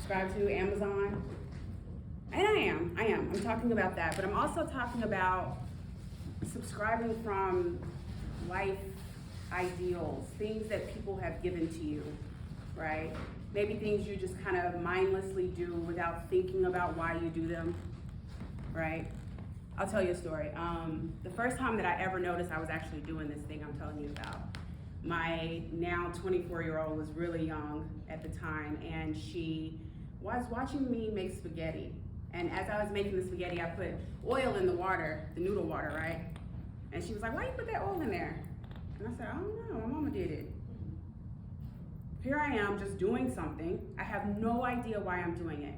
subscribe to, Amazon. And I am. I'm talking about that, but I'm also talking about subscribing from life ideals, things that people have given to you, right? Maybe things you just kind of mindlessly do without thinking about why you do them, right? I'll tell you a story. The first time that I ever noticed I was actually doing this thing I'm telling you about, my now 24-year-old was really young at the time, and she was watching me make spaghetti. And as I was making the spaghetti, I put oil in the water, the noodle water, right? And she was like, why you put that oil in there? And I said, I don't know, my mama did it. Here I am just doing something. I have no idea why I'm doing it.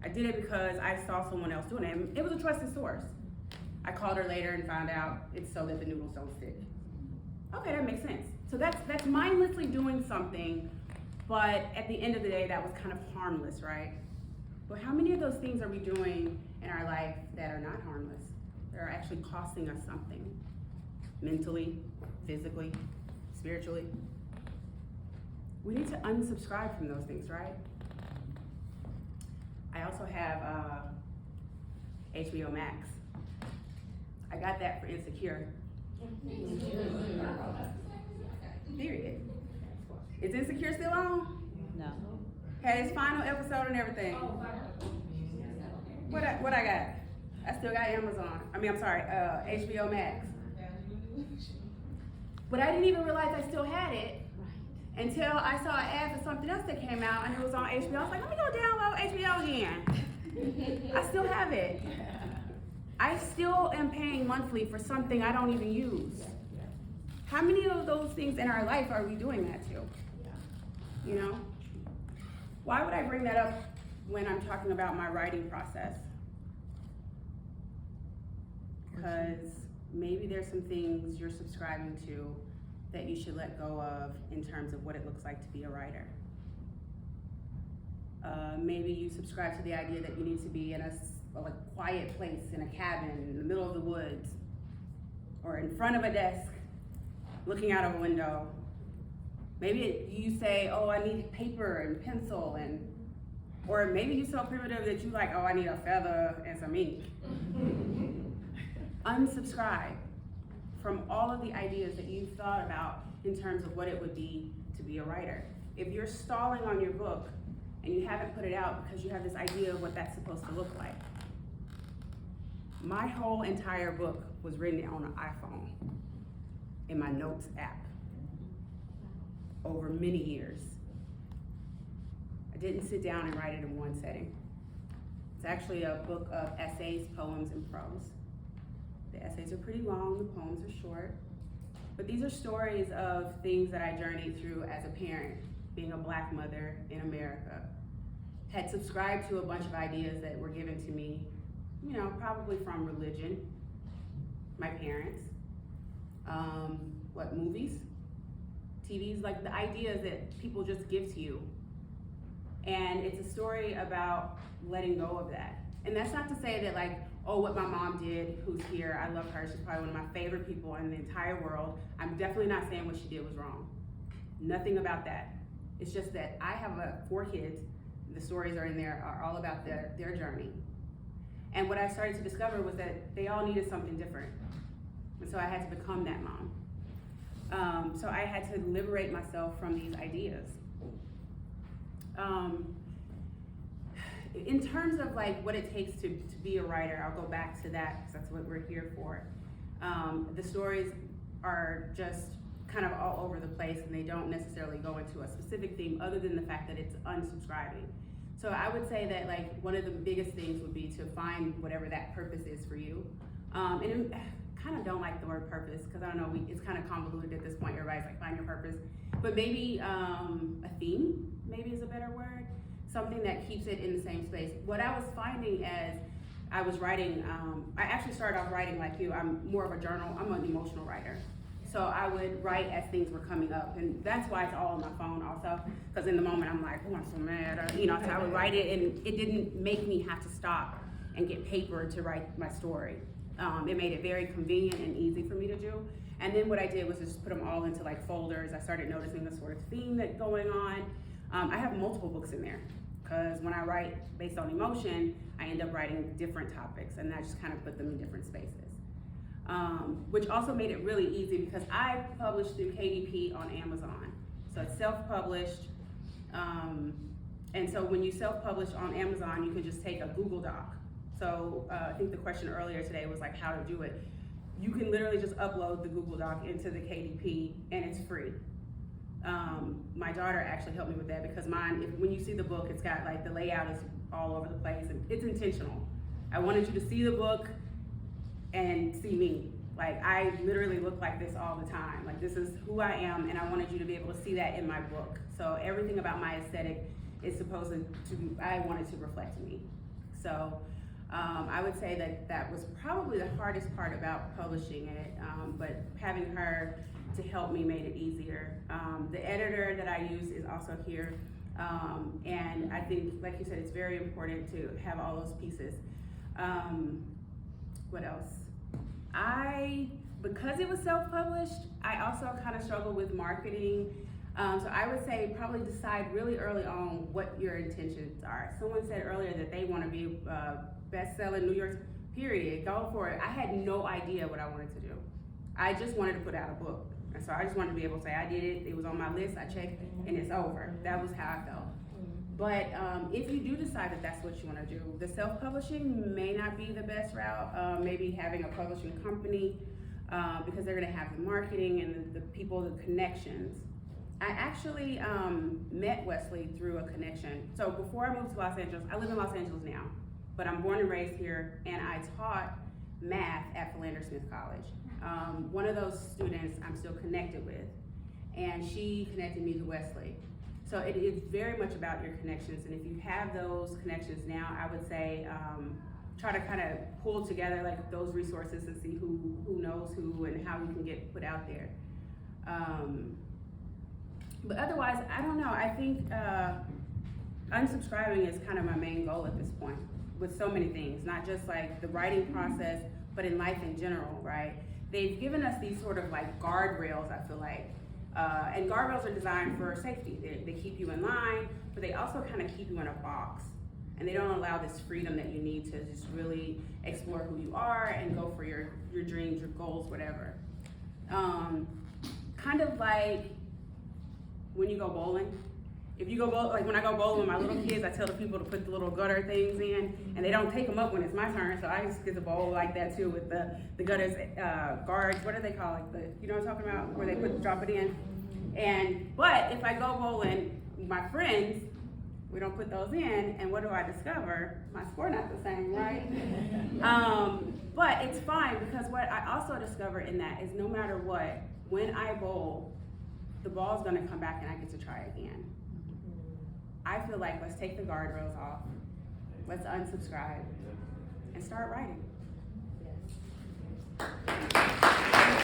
I did it because I saw someone else doing it. And it was a trusted source. I called her later and found out it's so that the noodles don't stick. Okay, that makes sense. So that's mindlessly doing something, but at the end of the day, that was kind of harmless, right? But how many of those things are we doing in our life that are not harmless? That are actually costing us something, mentally, physically, spiritually? We need to unsubscribe from those things, right? I also have HBO Max. I got that for Insecure. Period. Is Insecure still on? No. Had its final episode and everything. What I got? I still got Amazon. HBO Max. But I didn't even realize I still had it until I saw an ad for something else that came out and it was on HBO. I was like, let me go download HBO again. I still have it. I still am paying monthly for something I don't even use. How many of those things in our life are we doing that to? You know? Why would I bring that up when I'm talking about my writing process? Because maybe there's some things you're subscribing to that you should let go of in terms of what it looks like to be a writer. Maybe you subscribe to the idea that you need to be in a quiet place in a cabin in the middle of the woods or in front of a desk looking out of a window. Maybe you say, oh, I need paper and pencil, or maybe you're so primitive that you like, oh, I need a feather and some ink. Unsubscribe from all of the ideas that you've thought about in terms of what it would be to be a writer. If you're stalling on your book and you haven't put it out because you have this idea of what that's supposed to look like. My whole entire book was written on an iPhone in my notes app over many years. I didn't sit down and write it in one setting. It's actually a book of essays, poems, and prose. The essays are pretty long, the poems are short. But these are stories of things that I journeyed through as a parent, being a Black mother in America. Had subscribed to a bunch of ideas that were given to me, probably from religion, my parents, movies, TVs, like the ideas that people just give to you. And it's a story about letting go of that. And that's not to say that what my mom did, who's here, I love her, she's probably one of my favorite people in the entire world. I'm definitely not saying what she did was wrong. Nothing about that. It's just that I have 4 kids, the stories are in there, are all about their journey. And what I started to discover was that they all needed something different. And so I had to become that mom. So I had to liberate myself from these ideas. In terms of what it takes to be a writer, I'll go back to that because that's what we're here for. The stories are just kind of all over the place and they don't necessarily go into a specific theme other than the fact that it's unsubscribing. So I would say that one of the biggest things would be to find whatever that purpose is for you. And I kind of don't like the word purpose because I don't know, it's kind of convoluted at this point. Everybody's like, find your purpose. But maybe a theme, maybe is a better word. Something that keeps it in the same space. What I was finding as I was writing, I actually started off writing like you. I'm more of a journal, I'm an emotional writer. So I would write as things were coming up. And that's why it's all on my phone also. Because in the moment I'm like, oh, I'm so mad. So I would write it and it didn't make me have to stop and get paper to write my story. It made it very convenient and easy for me to do. And then what I did was just put them all into folders. I started noticing the sort of theme that's going on. I have multiple books in there because when I write based on emotion, I end up writing different topics, and I just kind of put them in different spaces. Which also made it really easy because I published through KDP on Amazon. So it's self-published, and so when you self-publish on Amazon, you can just take a Google Doc. So I think the question earlier today was like how to do it. You can literally just upload the Google Doc into the KDP, and it's free. My daughter actually helped me with that because mine, when you see the book, it's got like the layout is all over the place, and it's intentional. I wanted you to see the book and see me. Like, I literally look like this all the time. Like, this is who I am, and I wanted you to be able to see that in my book. So everything about my aesthetic is supposed to, I wanted to reflect me. So I would say that that was probably the hardest part about publishing it, but having her to help me made it easier. The editor that I use is also here, and I think, like you said, it's very important to have all those pieces. What else? Because it was self-published, I also kind of struggled with marketing. So I would say probably decide really early on what your intentions are. Someone said earlier that they want to be best-selling New York, period. Go for it. I had no idea what I wanted to do. I just wanted to put out a book. And so I just wanted to be able to say I did it, it was on my list, I checked, and it's over. That was how I felt. But if you do decide that that's what you want to do, the self-publishing may not be the best route. Maybe having a publishing company, because they're going to have the marketing and the people, the connections. I actually met Wesley through a connection. So before I moved to Los Angeles, I live in Los Angeles now, but I'm born and raised here, and I taught math at Philander Smith College. One of those students I'm still connected with, and she connected me to Wesley. So it is very much about your connections, and if you have those connections now, I would say try to kind of pull together like those resources and see who knows who and how you can get put out there. But otherwise, I don't know. I think unsubscribing is kind of my main goal at this point with so many things, not just like the writing process, but in life in general, right? They've given us these sort of like guardrails, I feel like. And guardrails are designed for safety. They keep you in line, but they also kind of keep you in a box. And they don't allow this freedom that you need to just really explore who you are and go for your dreams, your goals, whatever. Kind of like when you go bowling. If you go like when I go bowling with my little kids, I tell the people to put the little gutter things in, and they don't take them up when it's my turn, so I just get the bowl like that too with the gutters, guards, what do they call it? You know what I'm talking about? Where they drop it in. But if I go bowling with my friends, we don't put those in, and what do I discover? My score not the same, right? But it's fine, because what I also discover in that is no matter what, when I bowl, the ball's gonna come back and I get to try again. I feel like let's take the guardrails off, let's unsubscribe, and start writing.